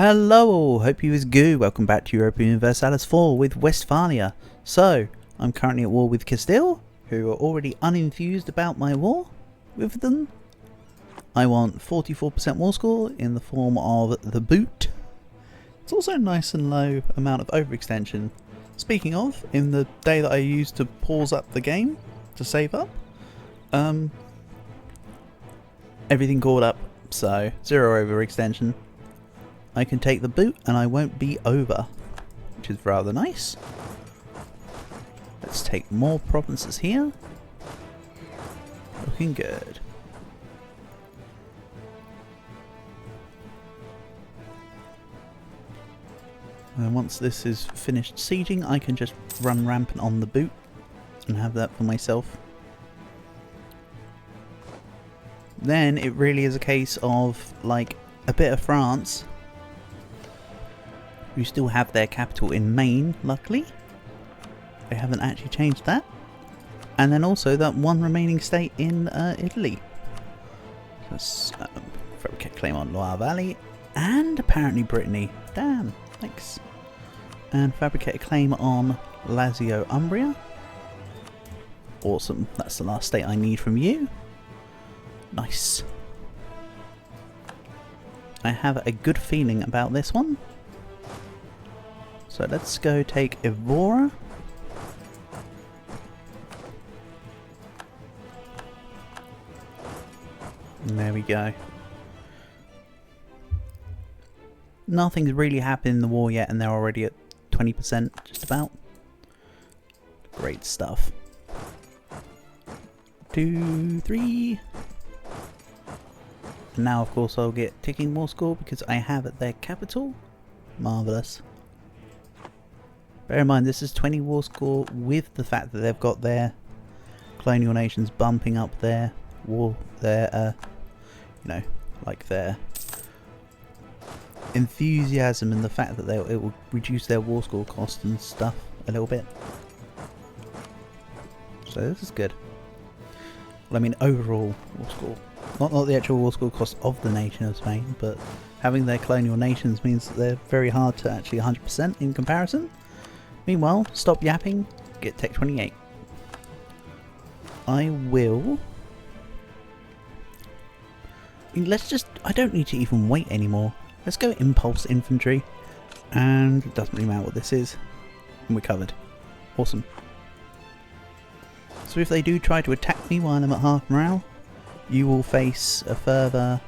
Hello all, hope you is good. Welcome back to Europa Universalis 4 with Westphalia. So, I'm currently at war with Castile, who are already unenthused about my war with them. I want 44% war score in the form of the boot. It's also a nice and low amount of overextension. Speaking of, in the day that I used to pause up the game to save up, everything caught up, so 0 overextension. I can take the boot and I won't be over, which is rather nice. Let's take more provinces here. Looking good. And once this is finished sieging, I can just run rampant on the boot and have that for myself. Then it really is a case of like a bit of France, who still have their capital in Maine, luckily. They haven't actually changed that. And then also that one remaining state in Italy. Let's fabricate claim on Loire Valley. And apparently Brittany. Damn, thanks. And fabricate a claim on Lazio Umbria. Awesome, that's the last state I need from you. Nice. I have a good feeling about this one. So let's go take Evora. And there we go. Nothing's really happened in the war yet and they're already at 20% just about. Great stuff. 2, 3. And now of course I'll get ticking war score because I have at their capital. Marvellous. Bear in mind, this is 20 war score with the fact that they've got their colonial nations bumping up their war, their, you know, like their enthusiasm and the fact that it will reduce their war score cost and stuff a little bit. So this is good. Well, I mean overall war score, not the actual war score cost of the nation of Spain, but having their colonial nations means that they're very hard to actually 100% in comparison. Meanwhile, stop yapping, get Tech 28. I will... I don't need to even wait anymore. Let's go Impulse Infantry. And it doesn't really matter what this is. And we're covered. Awesome. So if they do try to attack me while I'm at half morale, you will face a further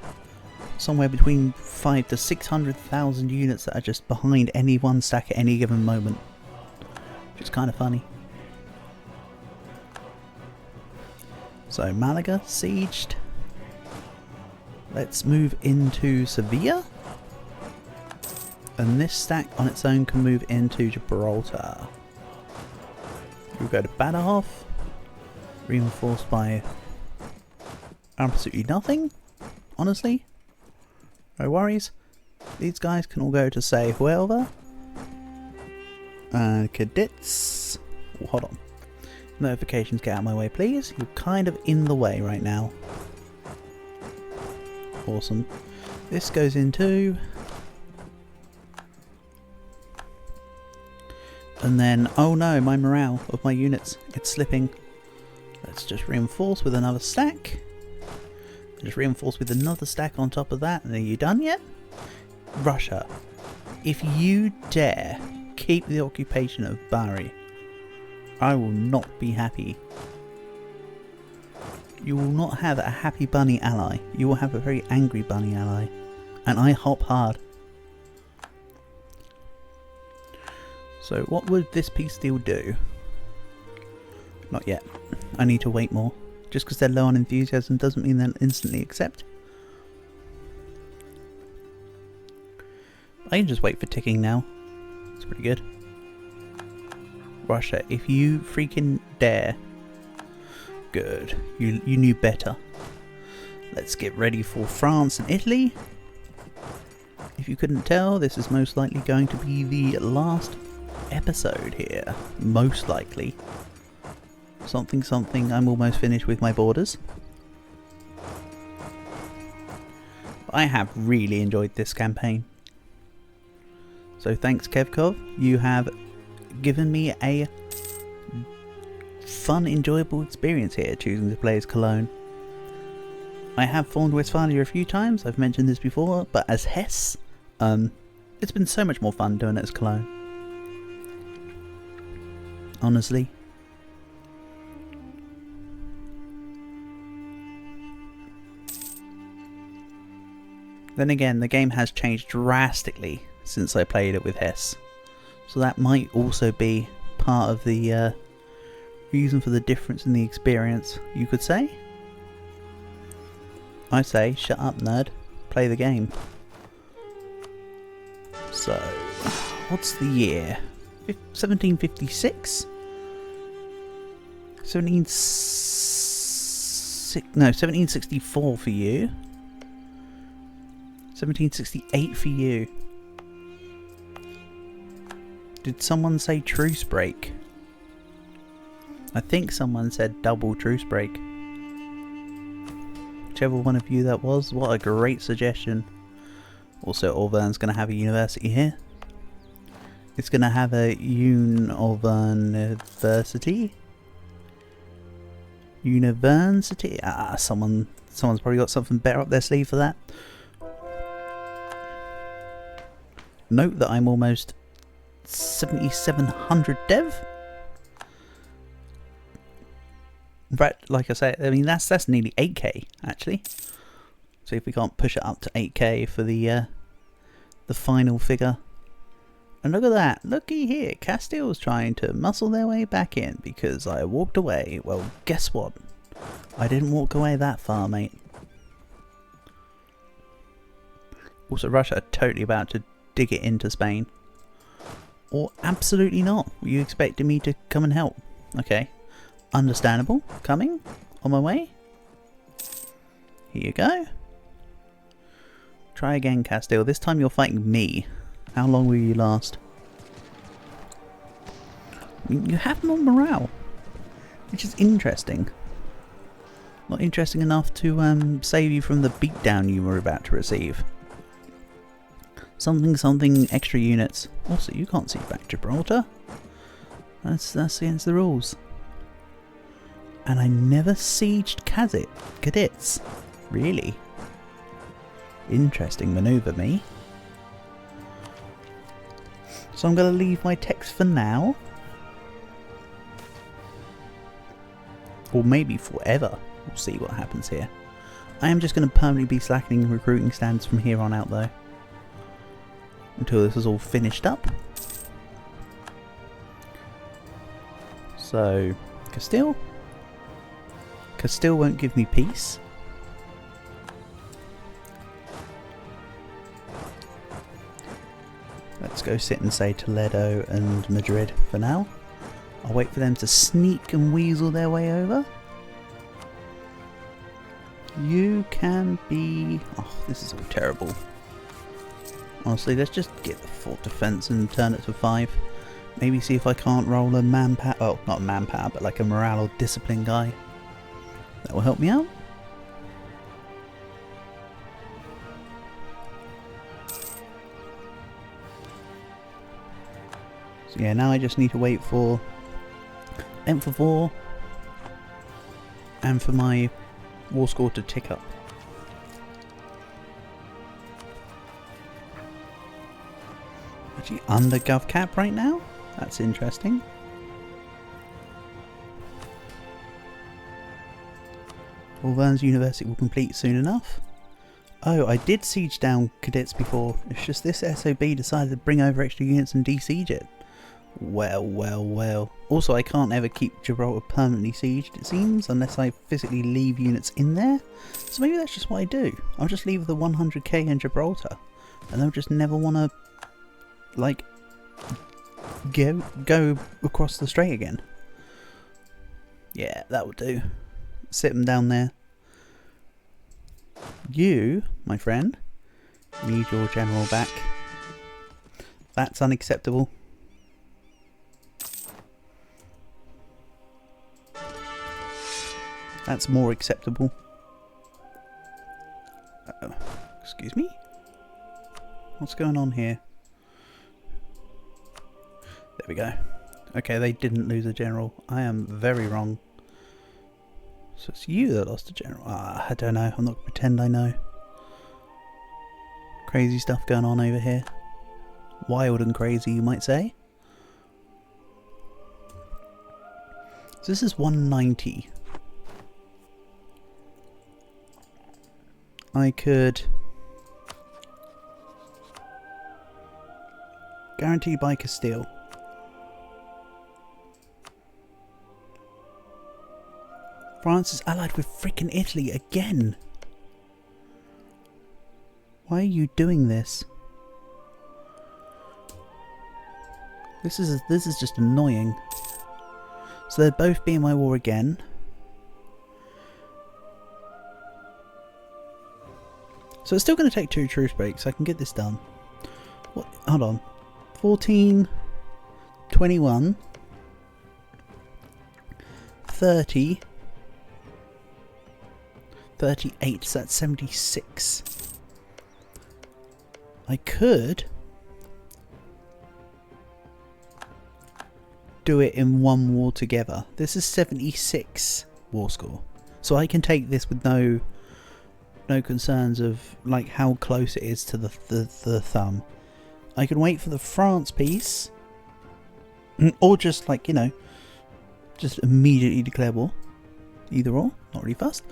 somewhere between 500 to 600,000 units that are just behind any one stack at any given moment. Which is kind of funny. So Malaga sieged. Let's move into Sevilla. And this stack on its own can move into Gibraltar. We'll go to Badajoz. Reinforced by absolutely nothing. Honestly. No worries. These guys can all go to say Huelva. Cadets. Oh, hold on. Notifications, get out of my way please. You're kind of in the way right now. Awesome. This goes into... And then, oh no, my morale of my units, it's slipping. Let's just reinforce with another stack. Just reinforce with another stack on top of that. And are you done yet? Russia, if you dare keep the occupation of Bari, I will not be happy. You will not have a happy bunny ally. You will have a very angry bunny ally. And I hop hard. So what would this peace deal do? Not yet. I need to wait more. Just because they're low on enthusiasm doesn't mean they'll instantly accept. I can just wait for ticking now. It's pretty good. Russia, if you freaking dare. Good. You knew better. Let's get ready for France and Italy. If you couldn't tell, this is most likely going to be the last episode here. Most likely. Something something, I'm almost finished with my borders. I have really enjoyed this campaign. So thanks, Kevkov. You have given me a fun, enjoyable experience here choosing to play as Cologne. I have formed Westphalia a few times, I've mentioned this before, but as Hesse, it's been so much more fun doing it as Cologne. Honestly. Then again, the game has changed drastically since I played it with Hesse. So that might also be part of the reason for the difference in the experience, you could say. I say, shut up nerd, play the game. So, what's the year? 1756? 1764 for you. 1768 for you. Did someone say truce break? I think someone said double truce break. Whichever one of you that was, what a great suggestion. Also, Auvergne's going to have a university here. It's going to have a university. University? Ah, someone's probably got something better up their sleeve for that. Note that I'm almost 7,700 dev. In fact, like I say, I mean that's nearly 8k actually. So if we can't push it up to 8k for the final figure. And look at that, looky here, Castile's trying to muscle their way back in because I walked away. Well, guess what? I didn't walk away that far, mate. Also, Russia are totally about to dig it into Spain. Or absolutely not. Were you expecting me to come and help? Okay. Understandable. Coming. On my way. Here you go. Try again, Castile. This time you're fighting me. How long will you last? I mean, you have more morale. Which is interesting. Not interesting enough to save you from the beatdown you were about to receive. Something extra units. Also, you can't see back Gibraltar. That's against the rules. And I never sieged cadets. Really? Interesting manoeuvre, me. So I'm going to leave my text for now. Or maybe forever. We'll see what happens here. I am just going to permanently be slackening recruiting standards from here on out though. Until this is all finished up. So, Castile? Castile won't give me peace. Let's go sit and say Toledo and Madrid for now. I'll wait for them to sneak and weasel their way over. You can be... Oh, this is all terrible. Honestly, let's just get the fort defense and turn it to 5. Maybe see if I can't roll a manpower... Oh, not manpower, but like a morale or discipline guy. That will help me out. So yeah, now I just need to wait for Emperor 4 and for my war score to tick up. Actually under gov cap right now? That's interesting. Auvergne's university will complete soon enough. Oh, I did siege down cadets before. It's just this SOB decided to bring over extra units and de-siege it. Well, well, well. Also, I can't ever keep Gibraltar permanently sieged, it seems, unless I physically leave units in there. So maybe that's just what I do. I'll just leave the 100k in Gibraltar, and they'll just never want to, like, go across the strait again. Yeah, that would do. Sit them down there. You, my friend, need your general back. That's unacceptable. That's more acceptable. Uh-oh. Excuse me? What's going on here? There we go. Okay, they didn't lose a general. I am very wrong. So it's you that lost a general. Ah, I don't know. I'm not going to pretend I know. Crazy stuff going on over here. Wild and crazy, you might say. So this is 190. I could guarantee by Castile. France is allied with freaking Italy again. Why are you doing this? This is just annoying. So they'd both be in my war again. So it's still going to take 2 truce breaks. I can get this done. What? Hold on. 14, 21, 30, 38. So that's 76. I could do it in one war together. This is 76 war score. So I can take this with no concerns of like how close it is to the thumb. I can wait for the France piece, or just like, you know, just immediately declare war. Either or, not really fussed.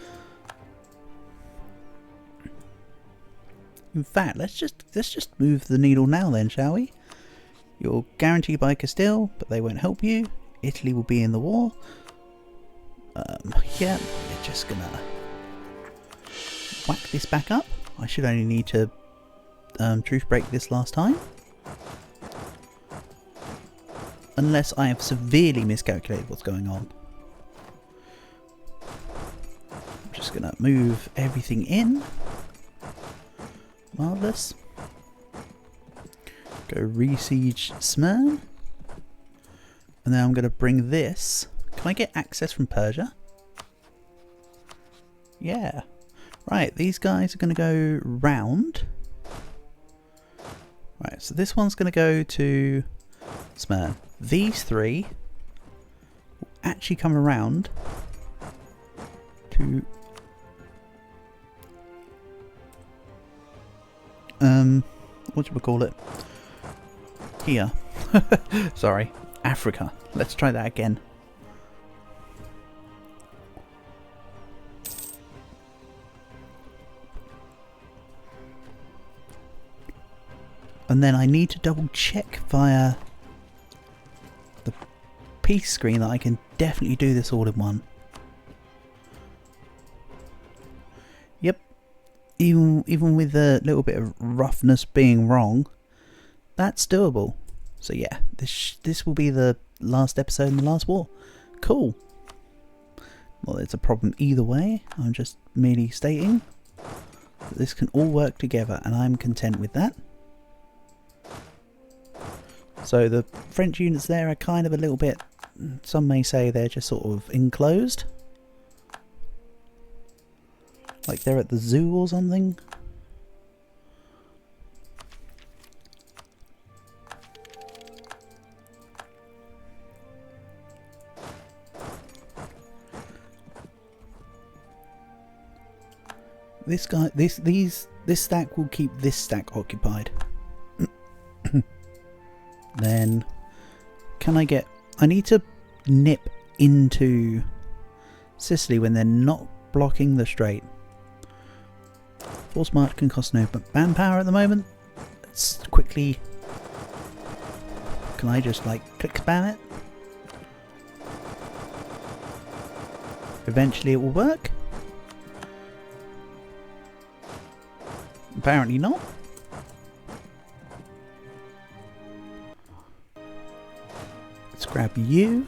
In fact, let's just move the needle now then, shall we? You're guaranteed by Castile, but they won't help you. Italy will be in the war. Yeah, we're just gonna whack this back up. I should only need to truce break this last time. Unless I have severely miscalculated what's going on. I'm just gonna move everything in. Marvellous. Go re-siege Smyrna. And then I'm going to bring this. Can I get access from Persia? Yeah. Right, these guys are going to go round. Right, so this one's going to go to Smyrna. These 3 will actually come around to... what do we call it? Here. Sorry. Africa. Let's try that again. And then I need to double check via the peace screen that I can definitely do this all in one. Yep. Even with a little bit of roughness being wrong, that's doable. So yeah, this will be the last episode in the last war. Cool. Well, it's a problem either way. I'm just merely stating that this can all work together, and I'm content with that. So the French units there are kind of a little bit, some may say they're just sort of enclosed. Like they're at the zoo or something. This guy, this stack will keep this stack occupied. Then, can I get... I need to nip into Sicily when they're not blocking the strait. Force march can cost no manpower at the moment. Let's quickly... Can I just like click spam it? Eventually it will work. Apparently not. Let's grab you.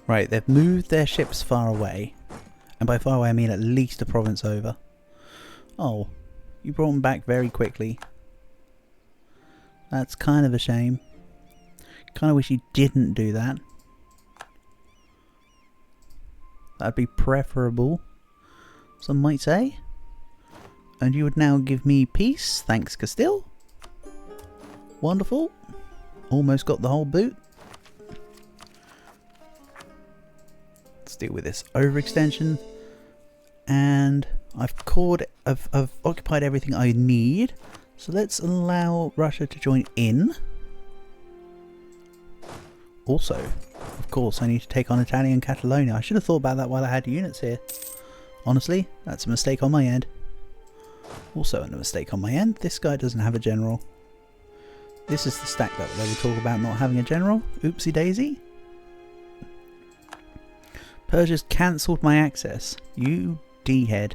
Right, they've moved their ships far away. And by far away I mean at least a province over. Oh, you brought them back very quickly. That's kind of a shame. Kind of wish you didn't do that. That'd be preferable. some might say. And you would now give me peace, thanks Castile. Wonderful. Almost got the whole boot. Let's deal with this overextension. And I've occupied everything I need. So let's allow Russia to join in. Also, of course, I need to take on Italian Catalonia. I should have thought about that while I had units here. Honestly, that's a mistake on my end. Also a mistake on my end. This guy doesn't have a general. This is the stack that they would talk about not having a general. Oopsie daisy. Persia's cancelled my access. You D-head.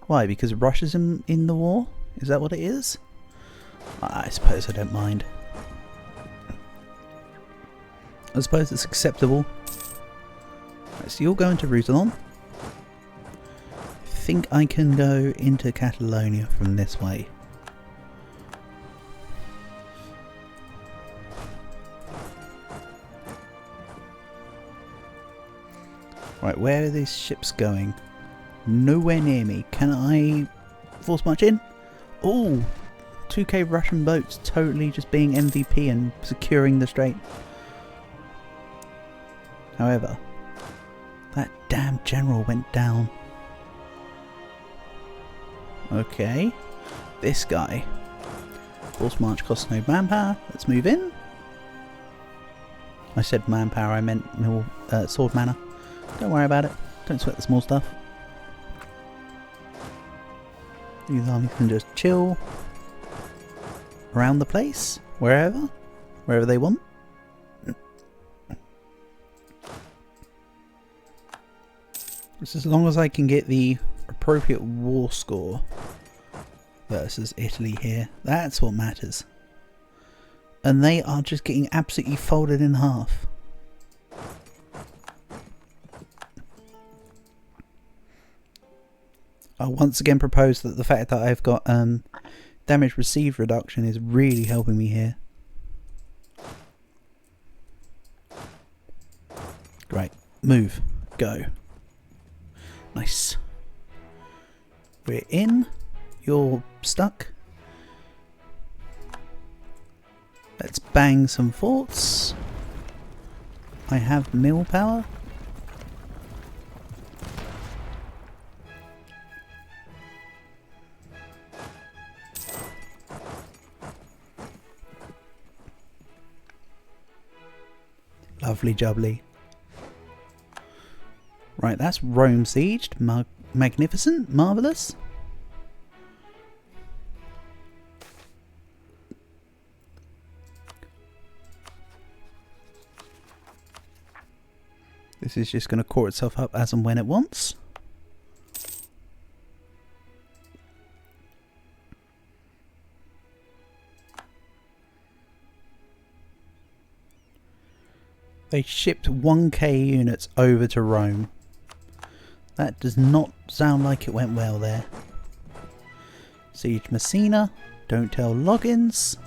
Why? Because Russia's in the war? Is that what it is? I suppose I don't mind. I suppose it's acceptable. Right, so you're going to Roussillon. I think I can go into Catalonia from this way. Right, where are these ships going? Nowhere near me. Can I force march in? Oh, 2k Russian boats totally just being MVP and securing the strait. However, that damn general went down. Okay, this guy. Force march costs no manpower. Let's move in. I said manpower, I meant sword mana. Don't worry about it. Don't sweat the small stuff. These armies can just chill around the place, wherever they want. Just as long as I can get the appropriate war score versus Italy here, that's what matters. And they are just getting absolutely folded in half. I'll once again propose that the fact that I've got damage received reduction is really helping me here. Great. Move. Go. Nice. We're in. You're stuck. Let's bang some forts. I have mill power. Lovely jubbly. Right, that's Rome sieged. Magnificent. Marvellous. This is just going to core itself up as and when it wants. They shipped 1k units over to Rome. That does not sound like it went well there. Siege Messina. Don't tell logins.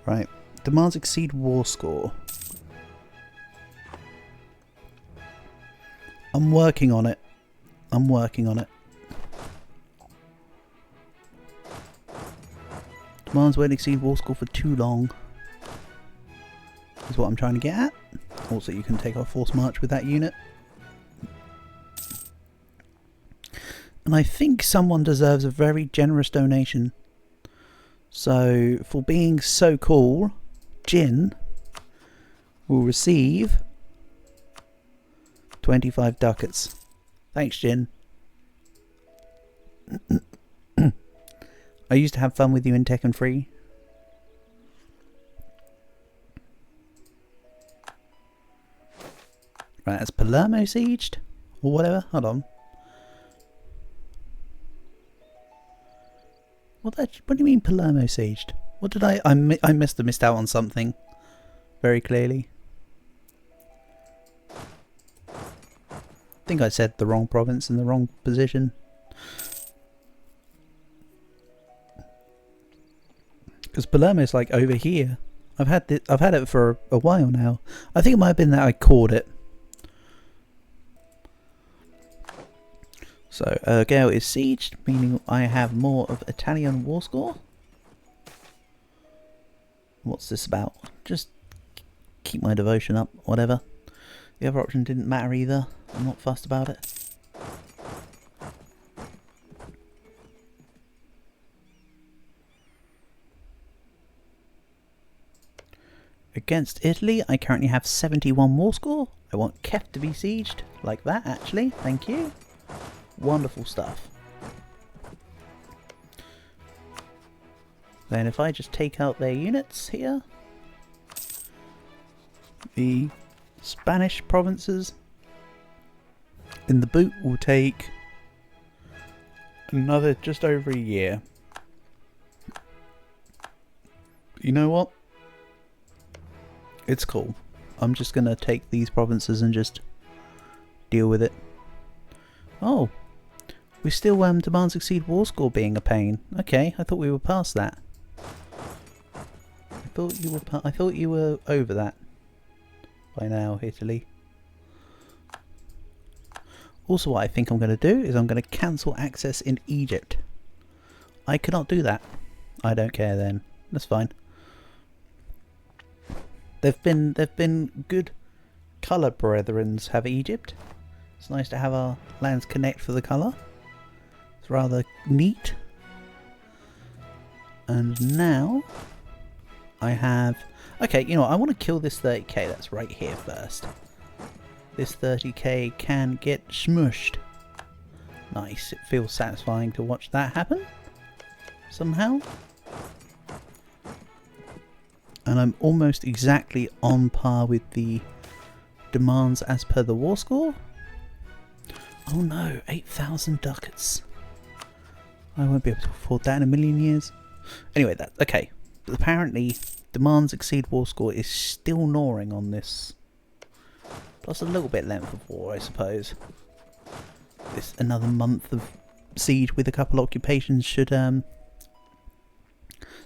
Right. Demands exceed war score. I'm working on it. I'm working on it. Demands won't exceed war score for too long. Is what I'm trying to get at. Also, you can take off force march with that unit. And I think someone deserves a very generous donation. So, for being so cool, Jin will receive 25 ducats. Thanks, Jin. I used to have fun with you in Tekken 3. Right, that's Palermo sieged? Or whatever. Hold on. What do you mean Palermo sieged? What did I must have missed out on something. Very clearly. I think I said the wrong province in the wrong position. Because Palermo's like over here. I've had it for a while now. I think it might have been that I caught it. So Gale is sieged, meaning I have more of Italian war score. What's this about? Just keep my devotion up, whatever. The other option didn't matter either. I'm not fussed about it. Against Italy, I currently have 71 war score. I want Kef to be sieged, like that actually, thank you. Wonderful stuff. Then if I just take out their units here, the Spanish provinces in the boot will take another just over a year. You know what? It's cool. I'm just gonna take these provinces and just deal with it. Oh, we still demands exceed war score being a pain. Okay, I thought we were past that. I thought you were over that by now, Italy. Also, what I think I'm going to do is I'm going to cancel access in Egypt. I cannot do that. I don't care then. That's fine. They've been good colour brethrens, have Egypt. It's nice to have our lands connect for the colour. It's rather neat. And now I have... Okay, you know what, I want to kill this 30k that's right here first. This 30k can get smushed. Nice, it feels satisfying to watch that happen. Somehow. And I'm almost exactly on par with the demands as per the war score. Oh no, 8,000 ducats. I won't be able to afford that in a million years. Anyway, that's okay. But apparently, demands exceed war score is still gnawing on this. Plus a little bit length of war, I suppose. This another month of siege with a couple occupations should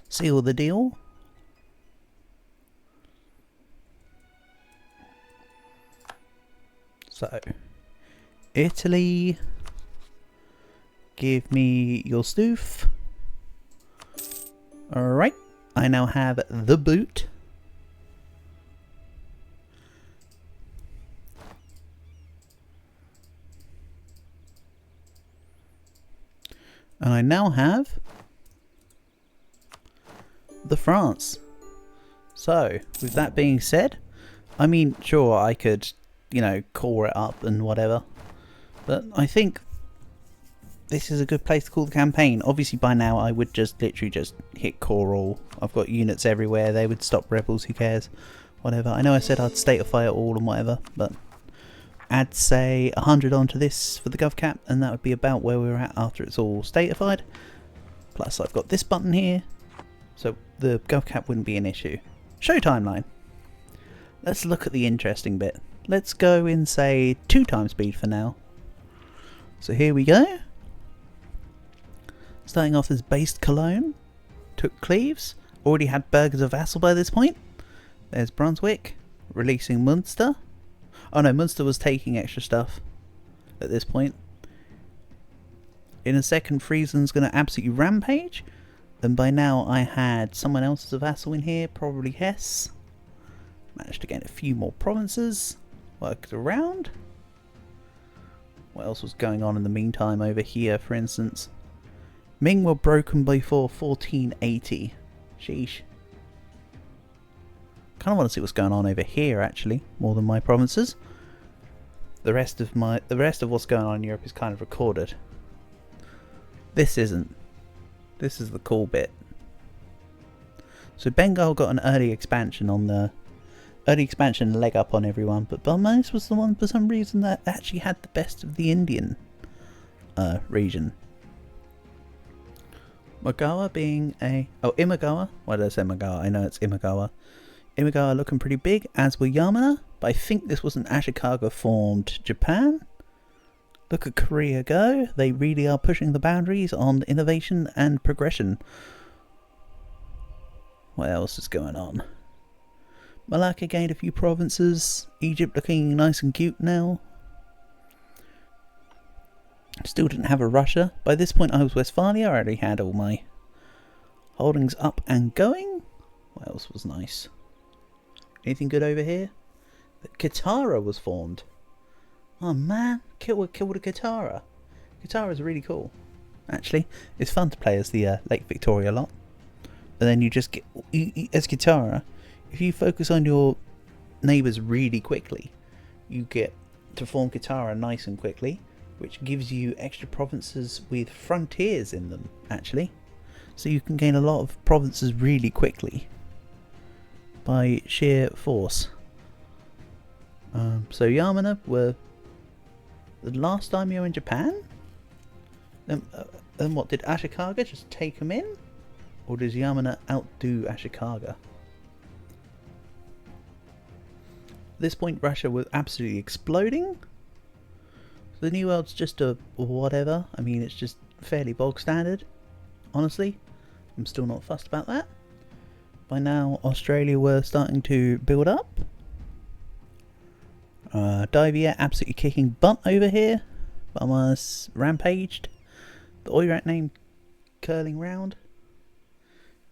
seal the deal. So, Italy, give me your stoof. Alright, I now have the boot. And I now have the France. So, with that being said, I mean, sure, I could, you know, core it up and whatever. But I think this is a good place to call the campaign. Obviously by now I would just literally just hit core all. I've got units everywhere, they would stop rebels, who cares. Whatever. I know I said I'd state of fire all and whatever, but add say 100 onto this for the gov cap and that would be about where we're at after it's all statified. Plus I've got this button here, so the gov cap wouldn't be an issue. Show timeline. Let's look at the interesting bit. Let's go in say 2 times speed for now. So here we go. Starting off as based Cologne. Took Cleves. Already had Burghers of Vassal by this point. There's Brunswick. Releasing Munster. Oh no, Munster was taking extra stuff at this point. In a second, Friesen's going to absolutely rampage. And by now I had someone else as a vassal in here, probably Hesse. Managed to gain a few more provinces. Worked around. What else was going on in the meantime over here, for instance? Ming were broken before 1480. Sheesh. Kind of want to see what's going on over here, actually, more than my provinces. The rest of what's going on in Europe is kind of recorded. This isn't. This is the cool bit. So Bengal got an early expansion on the leg up on everyone, but Burmese was the one for some reason that actually had the best of the Indian region. Imagawa being a... Oh, Imagawa? Why did I say Imagawa? I know it's Imagawa. Imagawa looking pretty big, as were Yamana, but I think this was an Ashikaga formed Japan. Look at Korea go. They really are pushing the boundaries on innovation and progression. What else is going on? Malacca gained a few provinces. Egypt looking nice and cute now. Still didn't have a Russia. By this point I was Westphalia. I already had all my holdings up and going. What else was nice? Anything good over here? The Katara was formed. Oh man, kill the Katara. Katara's really cool. Actually, it's fun to play as the Lake Victoria lot. But then you just get... as Katara, if you focus on your neighbours really quickly, you get to form Katara nice and quickly, which gives you extra provinces with frontiers in them, actually. So you can gain a lot of provinces really quickly by sheer force. So Yamana were the last daimyo in Japan? Then what, did Ashikaga just take them in? Or does Yamana outdo Ashikaga? At this point Russia was absolutely exploding. The New World's just a whatever. I mean, it's just fairly bog standard. Honestly, I'm still not fussed about that. By now Australia were starting to build up. Divia absolutely kicking butt over here. Almost rampaged. The Oirat name curling round.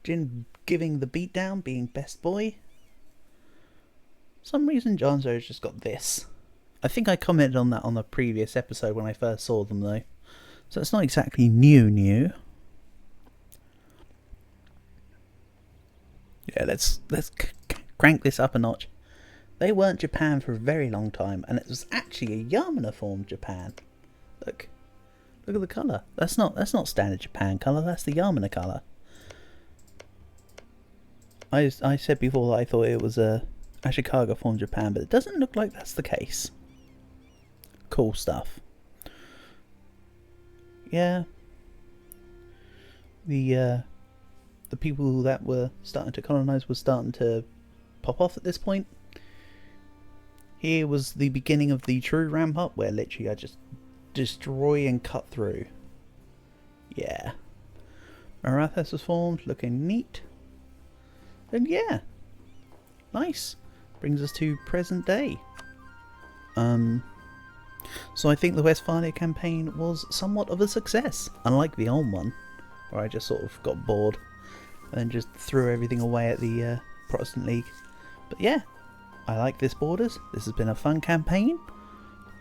Jin giving the beatdown, being best boy. For some reason Jonzo's just got this. I think I commented on that on the previous episode when I first saw them though. So it's not exactly new. Yeah, let's crank this up a notch. They weren't Japan for a very long time, and it was actually a Yamana formed Japan. Look at the colour. That's not standard Japan colour. That's the Yamana colour. I said before that I thought it was a Ashikaga formed Japan, but it doesn't look like that's the case. Cool stuff. Yeah. The people that were starting to colonise were starting to pop off at this point. Here was the beginning of the true ramp up, where literally I just destroy and cut through. Yeah. Marathas was formed, looking neat. And yeah. Nice. Brings us to present day. So I think the Westphalia campaign was somewhat of a success, unlike the old one, where I just sort of got bored and then just threw everything away at the Protestant League. But yeah, I like this borders. This has been a fun campaign.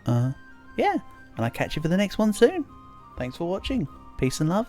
Yeah, and I'll catch you for the next one soon. Thanks for watching. Peace and love.